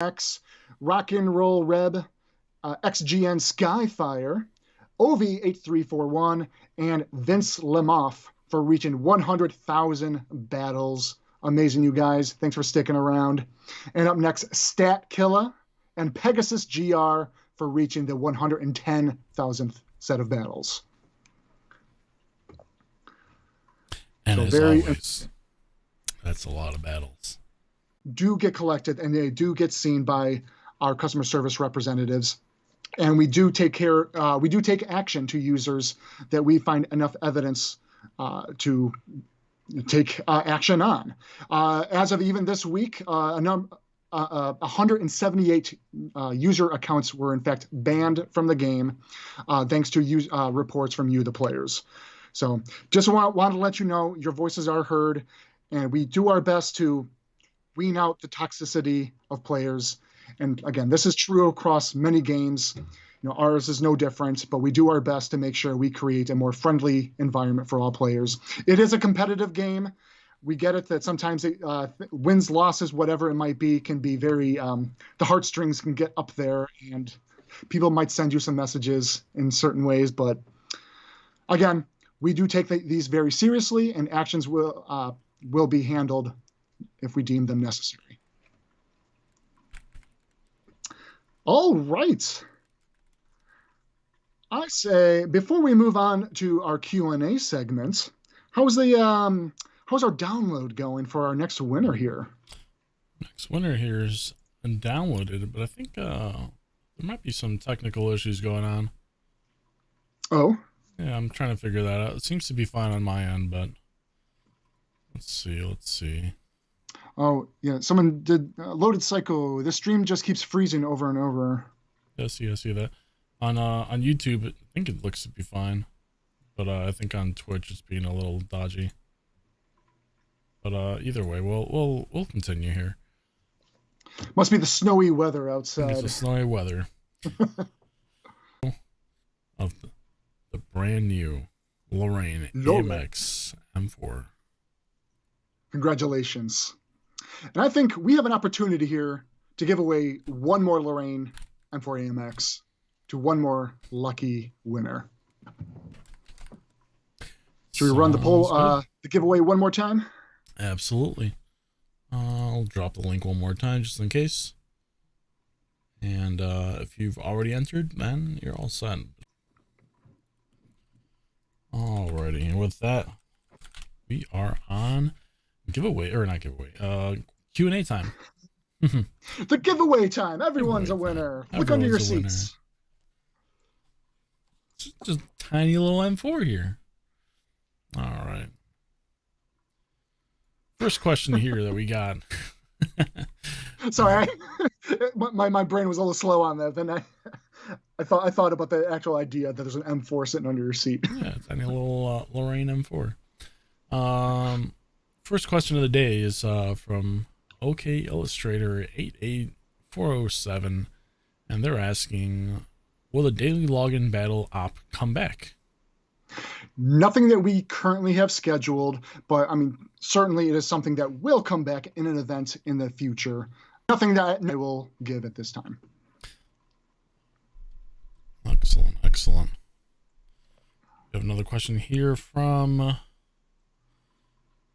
X, Rock and Roll Reb, XGN Skyfire, OV8341, and Vince Lemoff for reaching 100,000 battles. Amazing, you guys. Thanks for sticking around. And up next, Stat Killa and Pegasus GR for reaching the 110,000th set of battles. And so as always, that's a lot of battles. Do get collected, and they do get seen by our customer service representatives. And we do take action to users that we find enough evidence to take action on. As of even this week, 178 user accounts were in fact banned from the game, thanks to reports from you, the players. So just want to let you know your voices are heard, and we do our best to wean out the toxicity of players. And again, this is true across many games. Ours is no different, but we do our best to make sure we create a more friendly environment for all players. It is a competitive game. We get it that sometimes wins, losses, whatever it might be, can be very, the heartstrings can get up there, and people might send you some messages in certain ways. But again, we do take these very seriously, and actions will be handled if we deem them necessary. All right. I say, before we move on to our Q&A segment, how's our download going for our next winner here? Next winner here is downloaded, but I think there might be some technical issues going on. Oh? Yeah, I'm trying to figure that out. It seems to be fine on my end, but let's see. Oh, yeah, someone did Loaded Psycho. The stream just keeps freezing over and over. Yes, I see that. On YouTube, I think it looks to be fine, but I think on Twitch it's being a little dodgy. But either way, we'll continue here. Must be the snowy weather outside. It's the snowy weather of the brand new Lorraine AMX M4. Congratulations! And I think we have an opportunity here to give away one more Lorraine M4 AMX to one more lucky winner. Should we run the poll, the giveaway one more time? Absolutely. I'll drop the link one more time just in case. And if you've already entered, then you're all set. Alrighty, and with that, we are on giveaway, or not giveaway, Q&A time. The giveaway time. Everyone's a winner. Look under your seats. Just tiny little M4 here. All right. First question here that we got. Sorry, my brain was a little slow on that. Then I thought about the actual idea that there's an M4 sitting under your seat. Yeah, tiny little Lorraine M4. First question of the day is from OK Illustrator 88407, and they're asking, will the daily login battle op come back? Nothing that we currently have scheduled, but I mean, certainly it is something that will come back in an event in the future. Nothing that I will give at this time. Excellent. We have another question here from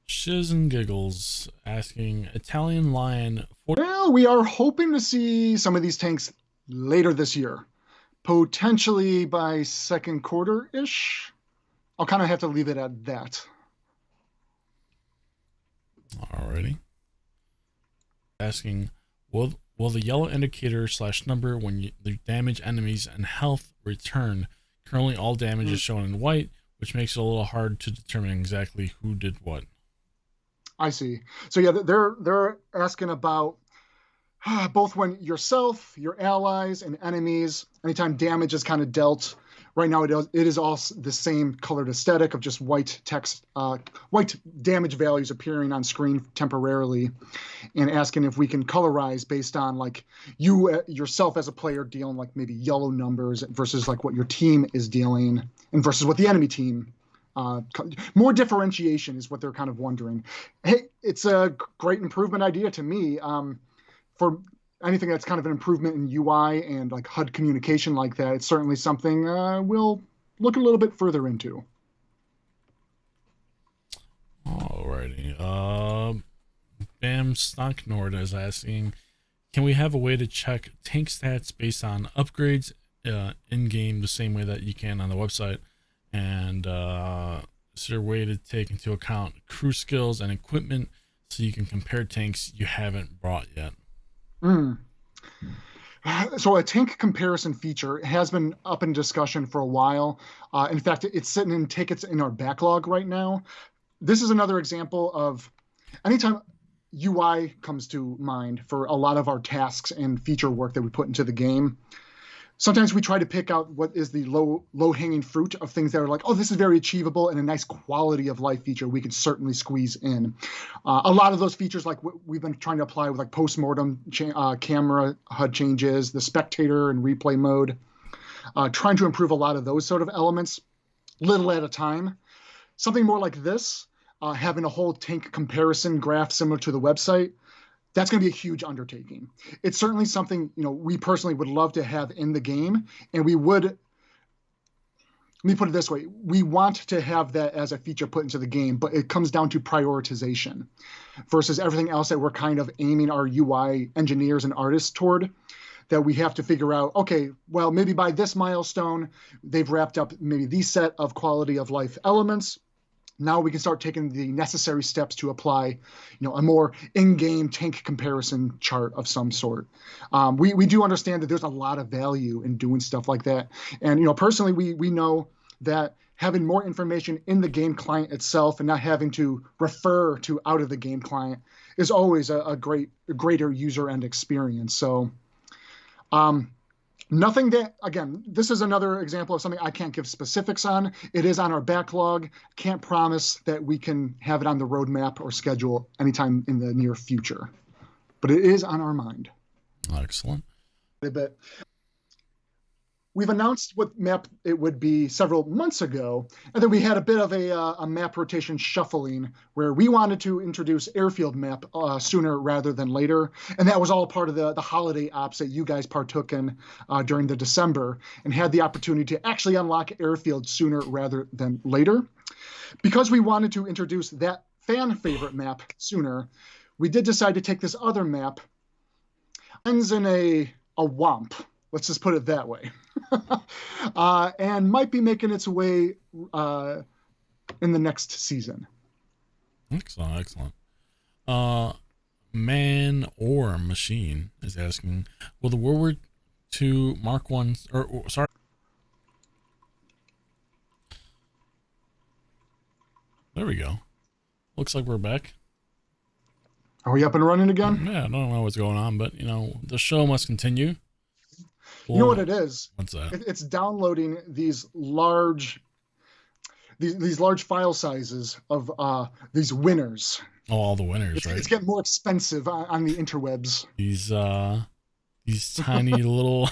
Shiz and Giggles asking, Italian Lion. Well, we are hoping to see some of these tanks later this year, potentially by second quarter-ish. I'll kind of have to leave it at that. Alrighty. Asking, will the yellow indicator / number when you damage enemies and health return? Currently, all damage is shown in white, which makes it a little hard to determine exactly who did what. I see. So yeah, they're asking about both when yourself, your allies, and enemies, anytime damage is kind of dealt. Right now, it is all the same colored aesthetic of just white text, white damage values appearing on screen temporarily, and asking if we can colorize based on like you yourself as a player dealing like maybe yellow numbers versus like what your team is dealing and versus what the enemy team. More differentiation is what they're kind of wondering. Hey, it's a great improvement idea to me. For anything that's kind of an improvement in UI and like HUD communication like that, it's certainly something we'll look a little bit further into. Alrighty. Bam1500 is asking, can we have a way to check tank stats based on upgrades in game the same way that you can on the website? And is there a way to take into account crew skills and equipment so you can compare tanks you haven't brought yet? So a tank comparison feature has been up in discussion for a while. In fact, it's sitting in tickets in our backlog right now. This is another example of anytime UI comes to mind for a lot of our tasks and feature work that we put into the game. Sometimes we try to pick out what is the low-hanging fruit of things that are like, oh, this is very achievable and a nice quality of life feature we can certainly squeeze in. A lot of those features, like we've been trying to apply with like post-mortem camera HUD changes, the spectator and replay mode, trying to improve a lot of those sort of elements, little at a time. Something more like this, having a whole tank comparison graph similar to the website, that's going to be a huge undertaking. It's certainly something, we personally would love to have in the game, and we would, let me put it this way, we want to have that as a feature put into the game, but it comes down to prioritization versus everything else that we're kind of aiming our UI engineers and artists toward, that we have to figure out, okay, well, maybe by this milestone, they've wrapped up maybe these set of quality of life elements. Now we can start taking the necessary steps to apply, a more in-game tank comparison chart of some sort. We do understand that there's a lot of value in doing stuff like that. And, personally, we know that having more information in the game client itself and not having to refer to out of the game client is always a greater user end experience. So, nothing that, again, this is another example of something I can't give specifics on. It is on our backlog. Can't promise that we can have it on the roadmap or schedule anytime in the near future. But it is on our mind. Excellent. But we've announced what map it would be several months ago, and then we had a bit of a map rotation shuffling where we wanted to introduce Airfield map sooner rather than later, and that was all part of the holiday ops that you guys partook in during the December and had the opportunity to actually unlock Airfield sooner rather than later. Because we wanted to introduce that fan favorite map sooner, we did decide to take this other map, ends in a womp. Let's just put it that way. And might be making its way in the next season. Excellent. Man or Machine is asking, will the World War II Mark 1, sorry. There we go. Looks like we're back. Are we up and running again? Yeah, I don't know what's going on, but, the show must continue. You know what it is? What's that? It's downloading these large file sizes of these winners. Oh, all the winners, right? It's getting more expensive on the interwebs. These tiny little,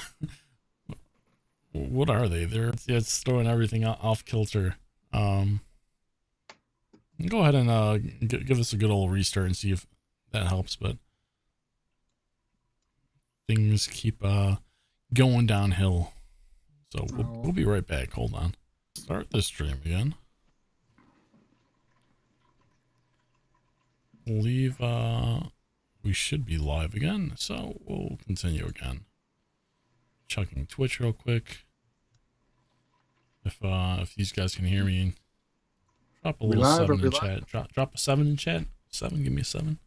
what are they? It's throwing everything off kilter. Go ahead and give us a good old restart and see if that helps. But things keep going downhill, so we'll be right back. Hold on. Start the stream again. Believe we should be live again, so we'll continue again. Checking Twitch real quick. If these guys can hear me, drop a little 7 in the chat. Drop a 7 in chat. 7, give me a 7.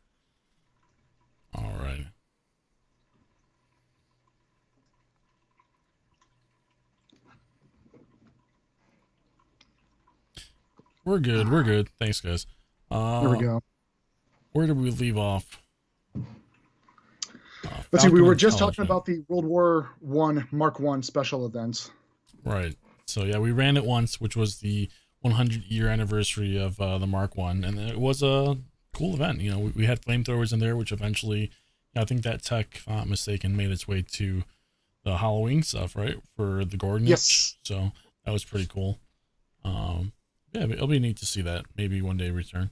All right. We're good. Thanks, guys. There we go. Where did we leave off? Let's see, we were just talking about the World War I Mark I special events. Right. So, yeah, we ran it once, which was the 100-year anniversary of the Mark I, and it was a cool event. We had flamethrowers in there, which eventually, I think that tech, if I'm not mistaken, made its way to the Halloween stuff, right, for the Gordon. Yes. So that was pretty cool. Yeah, it'll be neat to see that. Maybe one day return.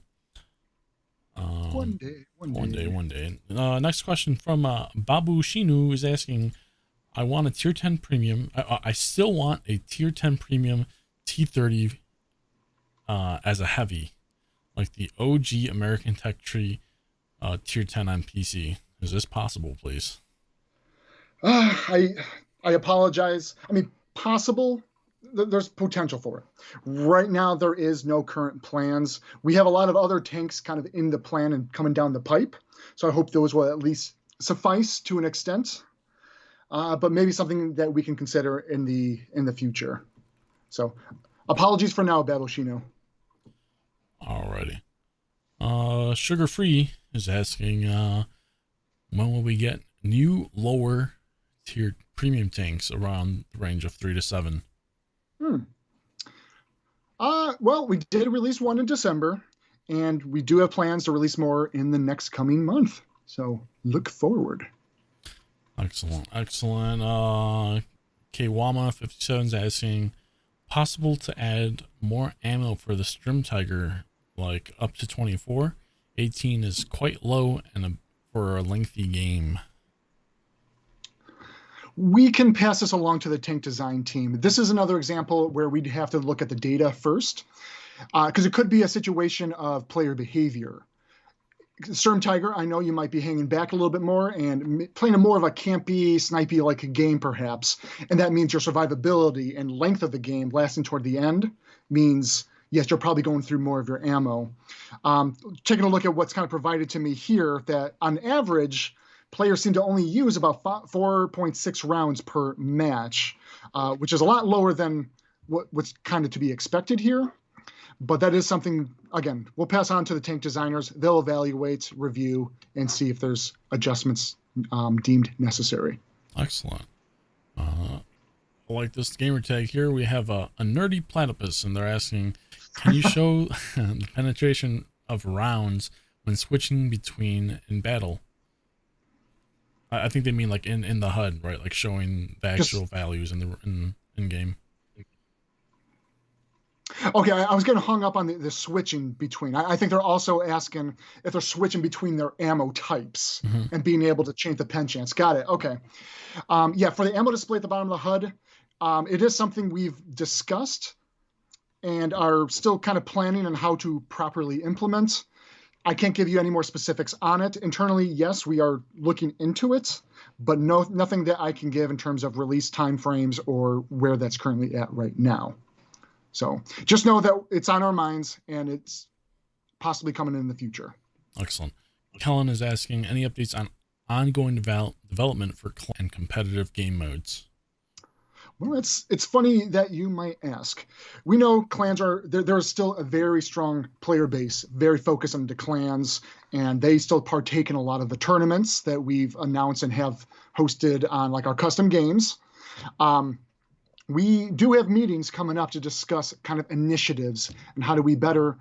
One day. One day. Next question from Babu Shinu is asking, I want a tier 10 premium. I still want a tier 10 premium T30 as a heavy, like the OG American Tech Tree tier 10 on PC. Is this possible, please? I apologize. I mean, possible. There's potential for it. Right now, there is no current plans. We have a lot of other tanks kind of in the plan and coming down the pipe. So I hope those will at least suffice to an extent. But maybe something that we can consider in the future. So apologies for now, Babushino. Alrighty. Sugar Free is asking, when will we get new lower tier premium tanks around the range of 3 to 7? Well, we did release one in December, and we do have plans to release more in the next coming month. So look forward. Excellent. Kwama57 is asking, possible to add more ammo for the Strim Tiger, like up to 24? 18 is quite low and for a lengthy game. We can pass this along to the tank design team. This is another example where we'd have to look at the data first, because it could be a situation of player behavior. Sturm Tiger, I know you might be hanging back a little bit more and playing a more of a campy, snipey like a game perhaps, and that means your survivability and length of the game lasting toward the end means, yes, you're probably going through more of your ammo. Taking a look at what's kind of provided to me here, that on average, players seem to only use about 4.6 rounds per match, which is a lot lower than what's kind of to be expected here. But that is something, again, we'll pass on to the tank designers. They'll evaluate, review, and see if there's adjustments deemed necessary. Excellent. Like this gamer tag here, we have a nerdy platypus, and they're asking, can you show the penetration of rounds when switching between in battle? I think they mean like in the HUD, right? Like showing the actual values in game. Okay, I was getting hung up on the switching between. I think they're also asking if they're switching between their ammo types and being able to change the pen chance. Got it. Okay. Yeah, for the ammo display at the bottom of the HUD, it is something we've discussed and are still kind of planning on how to properly implement. I can't give you any more specifics on it. Internally, yes, we are looking into it, but nothing that I can give in terms of release timeframes or where that's currently at right now. So just know that it's on our minds and it's possibly coming in the future. Excellent. Kellen is asking, any updates on ongoing development for clan competitive game modes? Well, it's funny that you might ask. We know clans there is still a very strong player base, very focused on the clans, and they still partake in a lot of the tournaments that we've announced and have hosted on like our custom games. We do have meetings coming up to discuss kind of initiatives and how do we better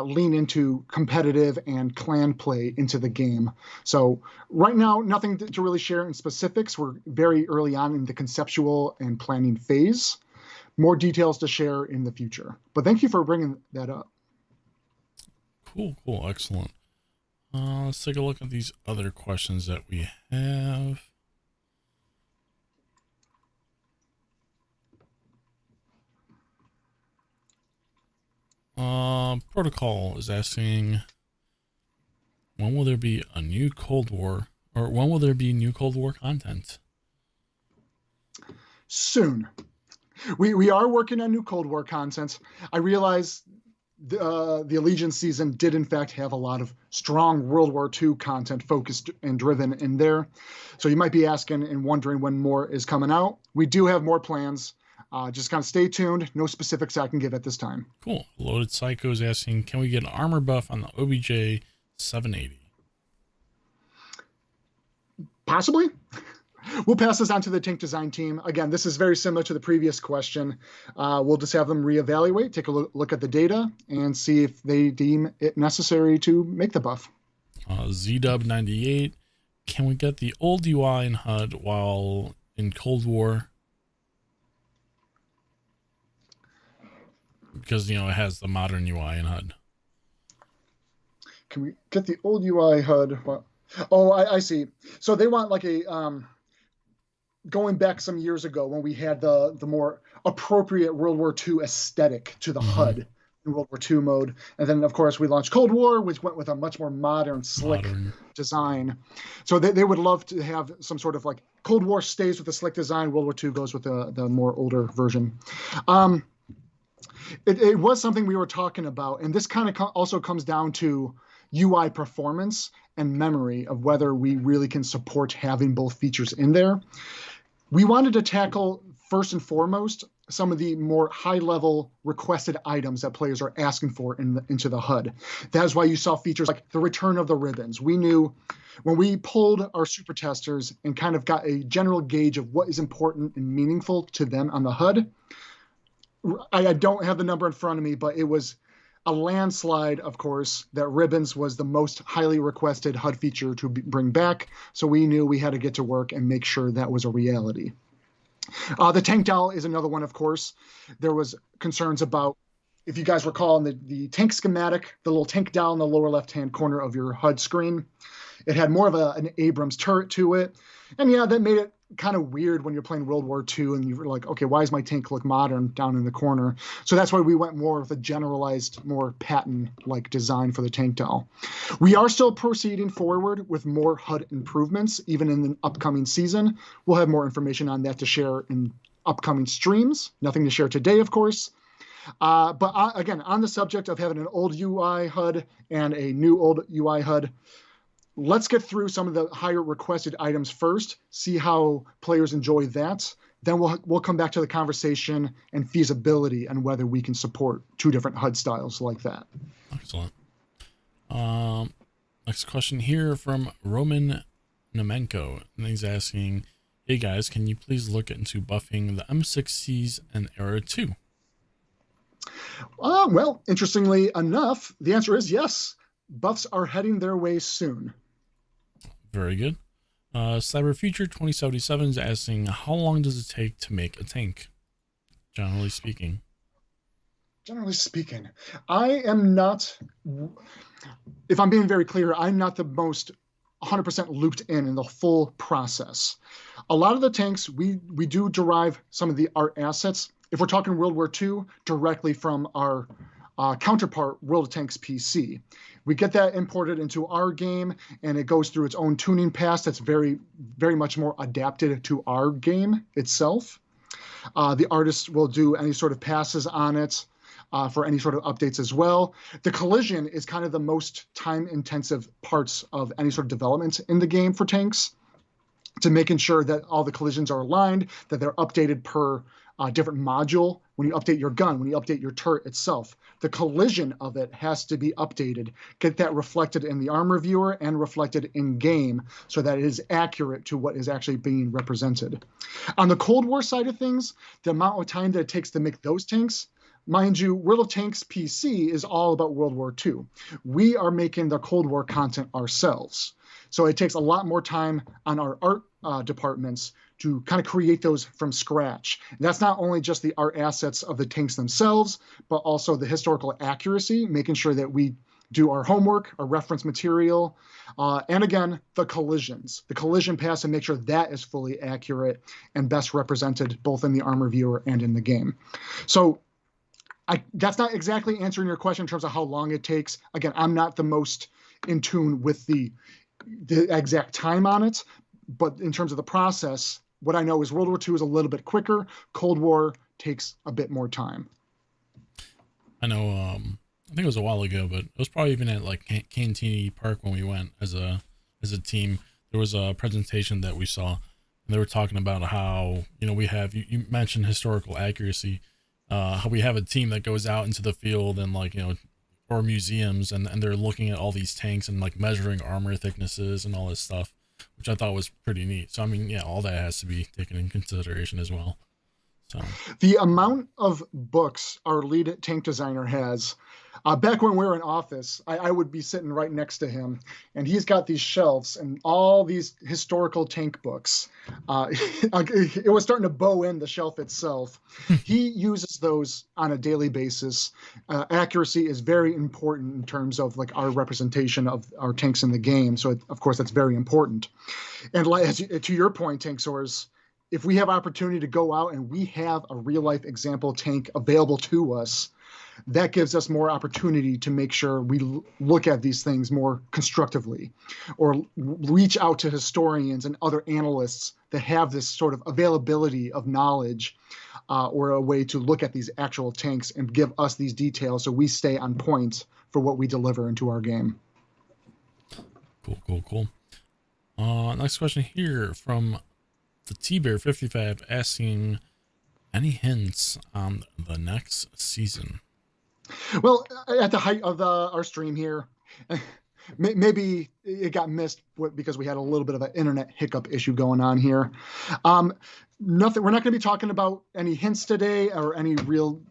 lean into competitive and clan play into the game. So right now, nothing to really share in specifics. We're very early on in the conceptual and planning phase. More details to share in the future. But thank you for bringing that up. Cool. Excellent. Let's take a look at these other questions that we have. Protocol is asking, when will there be a new Cold War, or when will there be new Cold War content? Soon. We are working on new Cold War content. I realize the Allegiance season did in fact have a lot of strong World War II content focused and driven in there. So you might be asking and wondering when more is coming out. We do have more plans. Just kind of stay tuned. No specifics I can give at this time. Cool. Loaded Psycho is asking, can we get an armor buff on the OBJ 780? Possibly. We'll pass this on to the tank design team. Again, this is very similar to the previous question. We'll just have them reevaluate, take a look at the data, and see if they deem it necessary to make the buff. ZDub98, can we get the old UI in HUD while in Cold War? Because, it has the modern UI in HUD. Can we get the old UI HUD? Oh, I see. So they want like a going back some years ago when we had the more appropriate World War II aesthetic to the Mm-hmm. HUD in World War II mode. And then, of course, we launched Cold War, which went with a much more modern, slick design. So they would love to have some sort of like Cold War stays with the slick design, World War II goes with the more older version. It was something we were talking about, and this kind of also comes down to UI performance and memory of whether we really can support having both features in there. We wanted to tackle, first and foremost, some of the more high-level requested items that players are asking for into the HUD. That's why you saw features like the return of the ribbons. We knew when we pulled our super testers and kind of got a general gauge of what is important and meaningful to them on the HUD, I don't have the number in front of me, but it was a landslide, of course, that ribbons was the most highly requested HUD feature to bring back. So we knew we had to get to work and make sure that was a reality. The tank dowel is another one, of course. There was concerns about, if you guys recall, in the tank schematic, the little tank dowel in the lower left-hand corner of your HUD screen, it had more of an Abrams turret to it. And yeah, that made it kind of weird when you're playing World War II and you're like, okay, why does my tank look modern down in the corner? So that's why we went more with a generalized, more Patton-like design for the tank dowel. We are still proceeding forward with more HUD improvements, even in the upcoming season. We'll have more information on that to share in upcoming streams. Nothing to share today, of course. But again, on the subject of having an old UI HUD and a new old UI HUD, let's get through some of the higher requested items first, see how players enjoy that. Then we'll come back to the conversation and feasibility and whether we can support two different HUD styles like that. Excellent. Next question here from Roman Nemenko. And he's asking, hey guys, can you please look into buffing the M6Cs and Era 2? Well, interestingly enough, the answer is yes. Buffs are heading their way soon. Very good. Cyber Future 2077 is asking, how long does it take to make a tank? Generally speaking. Generally speaking, I am not, if I'm being very clear, I'm not the most 100% looped in the full process. A lot of the tanks, we do derive some of our assets, if we're talking World War II, directly from our counterpart World of Tanks PC. We get that imported into our game, and it goes through its own tuning pass that's very, very much more adapted to our game itself. The artist will do any sort of passes on it for any sort of updates as well. The collision is kind of the most time-intensive parts of any sort of development in the game for tanks, to making sure that all the collisions are aligned, that they're updated per different module. When you update your gun, when you update your turret itself, the collision of it has to be updated, get that reflected in the armor viewer and reflected in game so that it is accurate to what is actually being represented. On the Cold War side of things, the amount of time that it takes to make those tanks, mind you, World of Tanks PC is all about World War II. We are making the Cold War content ourselves. So it takes a lot more time on our art departments to kind of create those from scratch. And that's not only just the art assets of the tanks themselves, but also the historical accuracy, making sure that we do our homework, our reference material, and again, the collisions, the collision pass, and make sure that is fully accurate and best represented both in the armor viewer and in the game. So that's not exactly answering your question in terms of how long it takes. Again, I'm not the most in tune with the exact time on it, but in terms of the process, what I know is World War II is a little bit quicker. Cold War takes a bit more time. I know, I think it was a while ago, but it was probably even at like Cantini Park when we went as a team. There was a presentation that we saw, and they were talking about how, we have, you mentioned historical accuracy, how we have a team that goes out into the field and or museums, and they're looking at all these tanks and measuring armor thicknesses and all this stuff, which I thought was pretty neat. So I mean, yeah, all that has to be taken in consideration as well. So The amount of books our lead tank designer has, back when we were in office, I would be sitting right next to him, and he's got these shelves and all these historical tank books. It was starting to bow in the shelf itself. He uses those on a daily basis. Accuracy is very important in terms of like our representation of our tanks in the game. So, of course, that's very important. And to your point, Tankz0rz, if we have opportunity to go out and we have a real life example tank available to us, that gives us more opportunity to make sure we look at these things more constructively, or reach out to historians and other analysts that have this sort of availability of knowledge, or a way to look at these actual tanks and give us these details so we stay on point for what we deliver into our game. Cool. Next question here from the T-Bear55 asking, any hints on the next season? Well, at the height of our stream here, maybe it got missed because we had a little bit of an internet hiccup issue going on here. Nothing. We're not going to be talking about any hints today or any real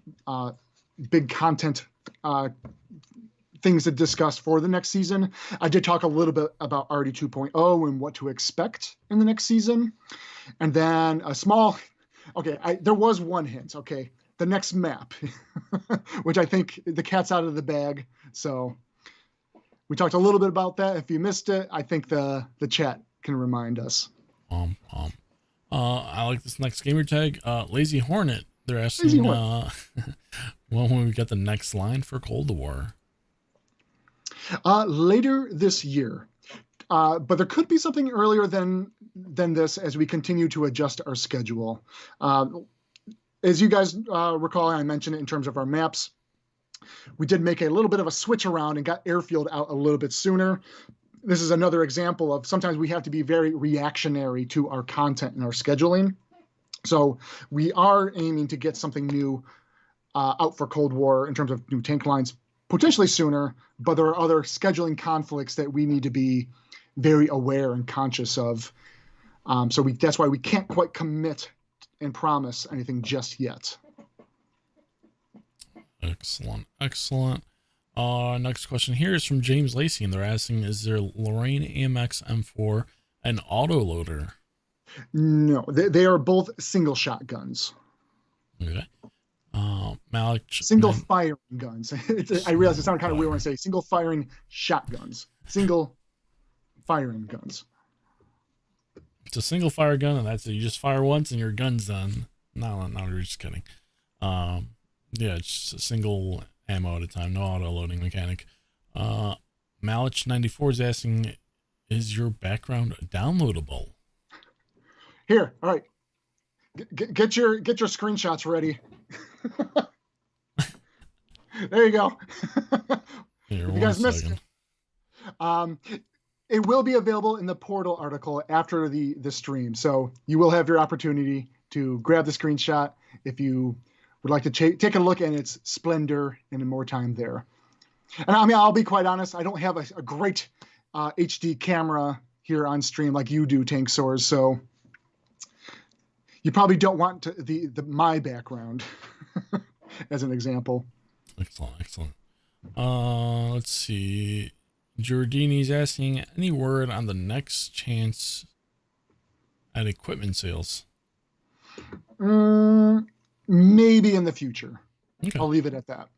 big content things to discuss for the next season. I did talk a little bit about RD 2.0 and what to expect in the next season. And then a small, there was one hint, the next map, which I think the cat's out of the bag. So we talked a little bit about that. If you missed it, I think the chat can remind us. I like this next gamer tag, Lazy Hornet. They're asking when we get the next line for Cold War. Later this year, but there could be something earlier than this as we continue to adjust our schedule. As you guys recall, I mentioned it in terms of our maps. We did make a little bit of a switch around and got Airfield out a little bit sooner. This is another example of sometimes we have to be very reactionary to our content and our scheduling. So we are aiming to get something new out for Cold War in terms of new tank lines potentially sooner, but there are other scheduling conflicts that we need to be very aware and conscious of. So that's why we can't quite commit and promise anything just yet. Excellent. Next question here is from James Lacey, and they're asking, is there Lorraine AMX M4 an autoloader? No, they are both single shot guns. Okay. Malik, single firing guns. I realize it sounded kind of weird when I say single firing shotguns. Single firing guns. It's a single fire gun, and that's it. You just fire once and your gun's done. No, we're just kidding. Yeah, it's just a single ammo at a time, no auto loading mechanic. Malik94 is asking, is your background downloadable? Here, all right. Get your screenshots ready. There you go. Here, if you guys missed it. It will be available in the portal article after the stream, so you will have your opportunity to grab the screenshot if you would like to take a look at its splendor and more time there. And I mean, I'll be quite honest, I don't have a great HD camera here on stream like you do, Tankz0rz, so you probably don't want my background as an example. Excellent. Let's see. Giordini's asking, any word on the next chance at equipment sales? Maybe in the future. Okay. I'll leave it at that.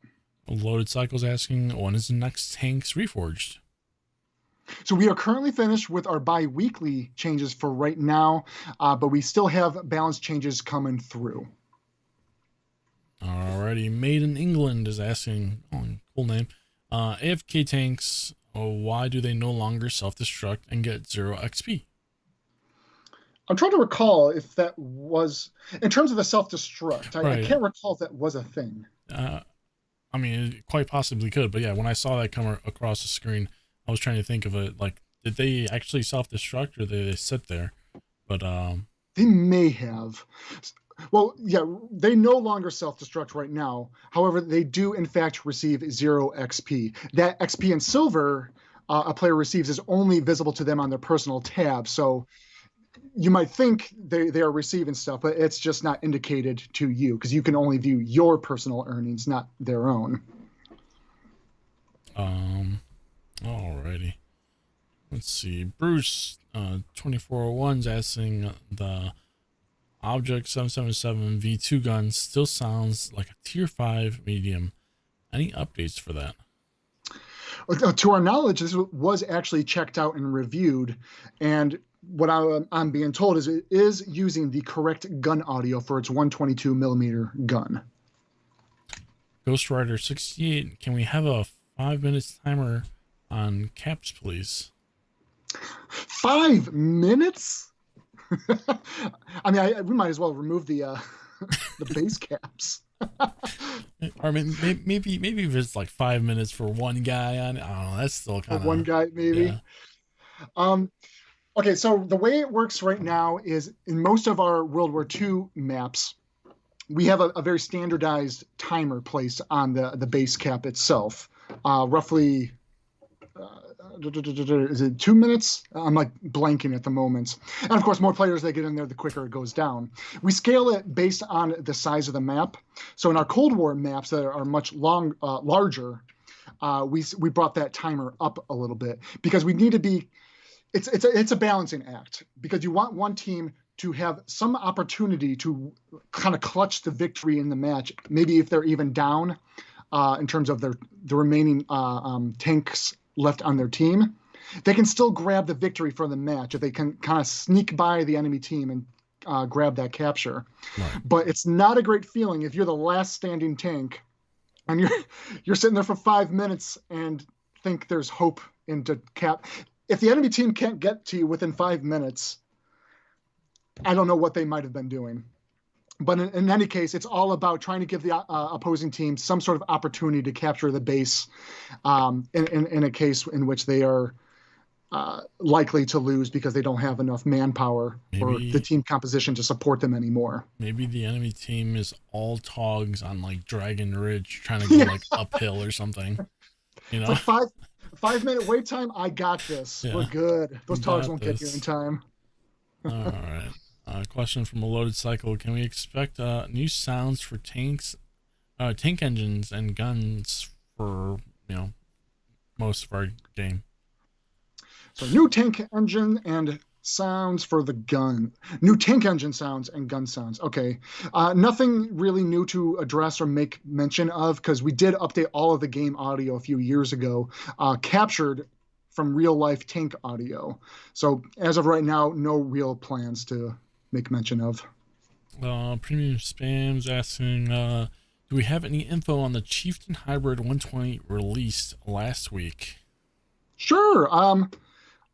Loaded Cycle's asking, when is the next Tankz reforged? So we are currently finished with our bi-weekly changes for right now, but we still have balance changes coming through. Alrighty, Made in England is asking, cool name, AFK tanks, why do they no longer self-destruct and get 0 XP? I'm trying to recall if that was, in terms of the self-destruct, I can't recall if that was a thing. I mean, it quite possibly could, but yeah, when I saw that come across the screen, I was trying to think of it, like, did they actually self-destruct or did they sit there? But they may have. Well, yeah, they no longer self-destruct right now. However, they do, in fact, receive 0 XP. That XP in silver a player receives is only visible to them on their personal tab. So you might think they are receiving stuff, but it's just not indicated to you because you can only view your personal earnings, not their own. Alrighty. Let's see. Bruce 2401's asking, the Object 777 V2 gun still sounds like a tier 5 medium. Any updates for that? To our knowledge, this was actually checked out and reviewed, and what I'm being told is it is using the correct gun audio for its 122 millimeter gun. Ghost Rider 68, can we have a 5 minutes timer on caps, please? 5 minutes? I mean, we might as well remove the base caps. Or maybe if it's like 5 minutes for one guy on it. I don't know. That's still kind of one guy, maybe. Yeah. Okay, so the way it works right now is in most of our World War II maps, we have a very standardized timer placed on the base cap itself. Roughly, is it 2 minutes? I'm like blanking at the moment. And of course, more players they get in there, the quicker it goes down. We scale it based on the size of the map. So in our Cold War maps that are much larger, we brought that timer up a little bit because we need to be. It's a balancing act because you want one team to have some opportunity to kind of clutch the victory in the match. Maybe if they're even down in terms of the remaining tanks left on their team, they can still grab the victory for the match if they can kind of sneak by the enemy team and grab that capture. Right. But it's not a great feeling if you're the last standing tank and you're sitting there for 5 minutes and think there's hope into cap. If the enemy team can't get to you within 5 minutes, I don't know what they might have been doing. But in any case, it's all about trying to give the opposing team some sort of opportunity to capture the base in a case in which they are likely to lose because they don't have enough manpower or the team composition to support them anymore. Maybe the enemy team is all togs on like Dragon Ridge trying to go like uphill or something. You know? It's like 5 minute wait time. I got this. Yeah. We're good. Those togs won't get here in time. All right. Question from a loaded cycle. Can we expect new sounds for tanks, tank engines and guns for most of our game? So new tank engine and sounds for the gun. New tank engine sounds and gun sounds. Okay. Nothing really new to address or make mention of because we did update all of the game audio a few years ago, captured from real life tank audio. So as of right now, no real plans to make mention of. Premium Spam's asking, do we have any info on the Chieftain Hybrid 120 released last week? Sure.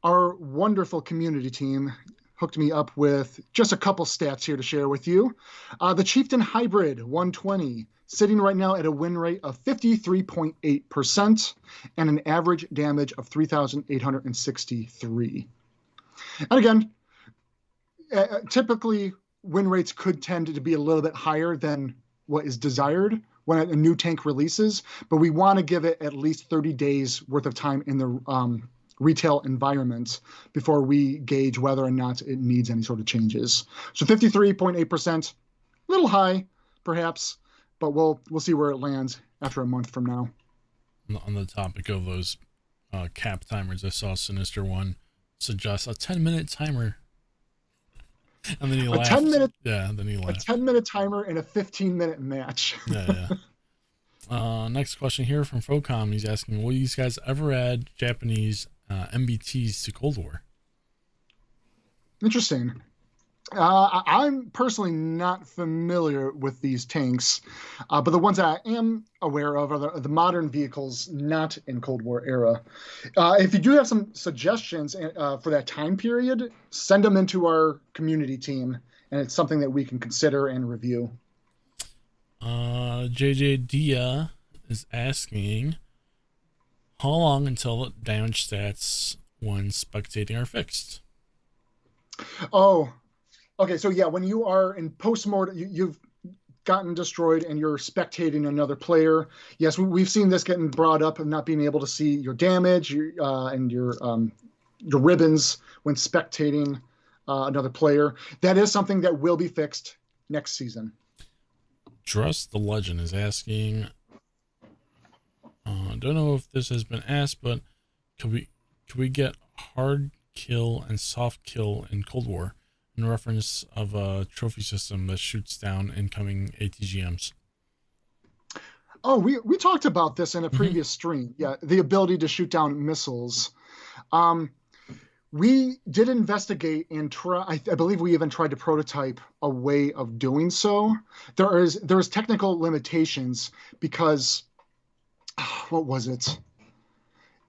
Our wonderful community team hooked me up with just a couple stats here to share with you. The Chieftain Hybrid 120 sitting right now at a win rate of 53.8% and an average damage of 3,863. And again, typically win rates could tend to be a little bit higher than what is desired when a new tank releases, but we want to give it at least 30 days worth of time in the retail environment before we gauge whether or not it needs any sort of changes. So 53.8%, a little high perhaps, but we'll see where it lands after a month from now. On the topic of those cap timers, I saw Sinister One suggest a 10-minute timer. And then he laughed. 10-minute, yeah, then he laughed. A 10-minute timer in a 15-minute match. Yeah. Next question here from Focom. He's asking, will you guys ever add Japanese MBTs to Cold War? Interesting. I'm personally not familiar with these tanks, but the ones that I am aware of are the modern vehicles not in Cold War era. If you do have some suggestions for that time period, send them into our community team, and it's something that we can consider and review. JJ Dia is asking, how long until damage stats when spectating are fixed? Oh, okay. So yeah, when you are in post-mortem, you've gotten destroyed and you're spectating another player. Yes, we've seen this getting brought up of not being able to see your damage and your ribbons when spectating another player. That is something that will be fixed next season. Trust the Legend is asking, I don't know if this has been asked, but could we get hard kill and soft kill in Cold War in reference of a trophy system that shoots down incoming ATGMs? Oh, we talked about this in a previous stream. Yeah, the ability to shoot down missiles. We did investigate and try. I believe we even tried to prototype a way of doing so. There is technical limitations because what was it?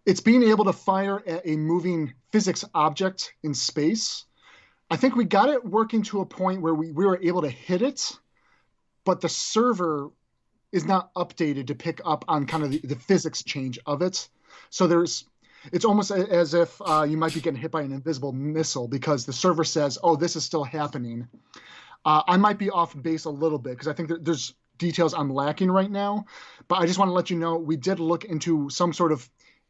It's being able to fire at a moving physics object in space. I think we got it working to a point where we were able to hit it, but the server is not updated to pick up on kind of the physics change of it. So it's almost as if you might be getting hit by an invisible missile because the server says, oh, this is still happening. I might be off base a little bit because I think there's details I'm lacking right now, but I just want to let you know we did look into some sort of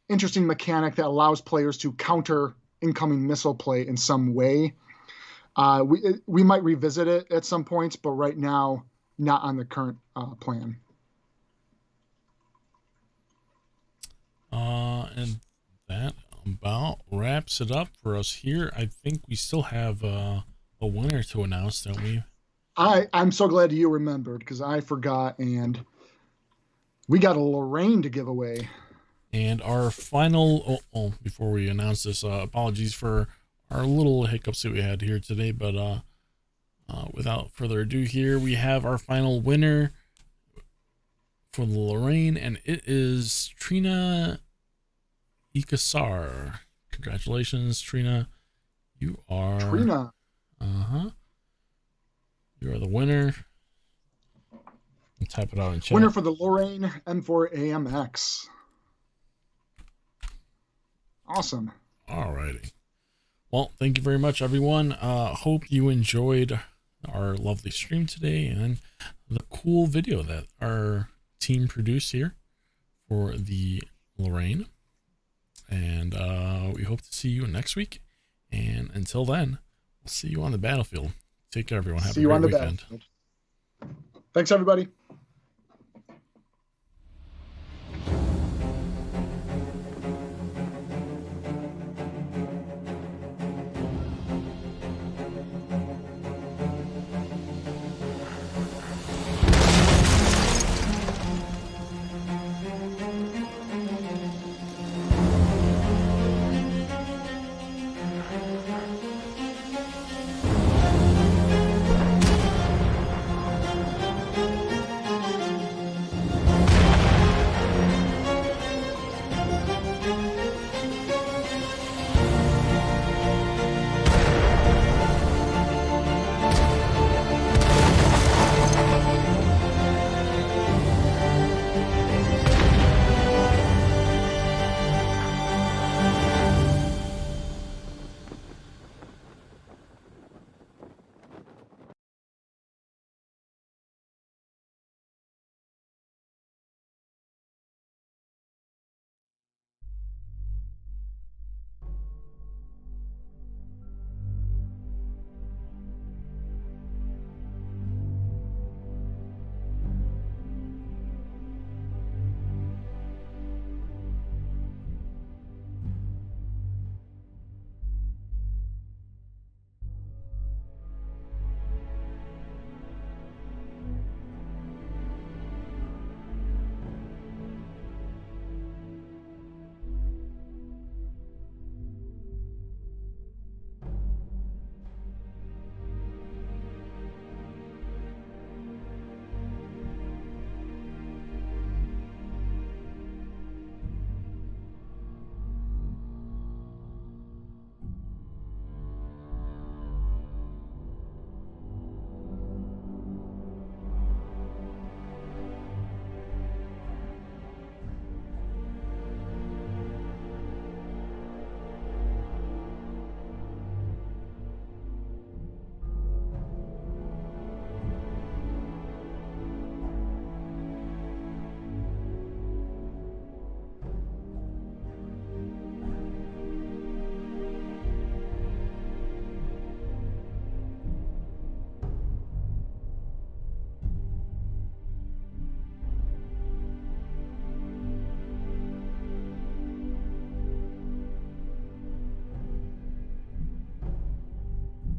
interesting mechanic that allows players to counter incoming missile play in some way. We might revisit it at some points, but right now, not on the current plan. And that about wraps it up for us here. I think we still have a winner to announce, don't we? I'm so glad you remembered because I forgot, and we got a Lorraine to give away. And our final, before we announce this, apologies for our little hiccups that we had here today, but without further ado here, we have our final winner for the Lorraine, and it is Trina Ikasar. Congratulations, Trina. You are... Trina. You are the winner. I'll type it out in chat. Winner for the Lorraine M4 AMX. Awesome. Alrighty. Well, thank you very much, everyone. Hope you enjoyed our lovely stream today and the cool video that our team produced here for the Lorraine. And we hope to see you next week. And until then, we'll see you on the battlefield. Take care, everyone. Have a great weekend. Thanks, everybody.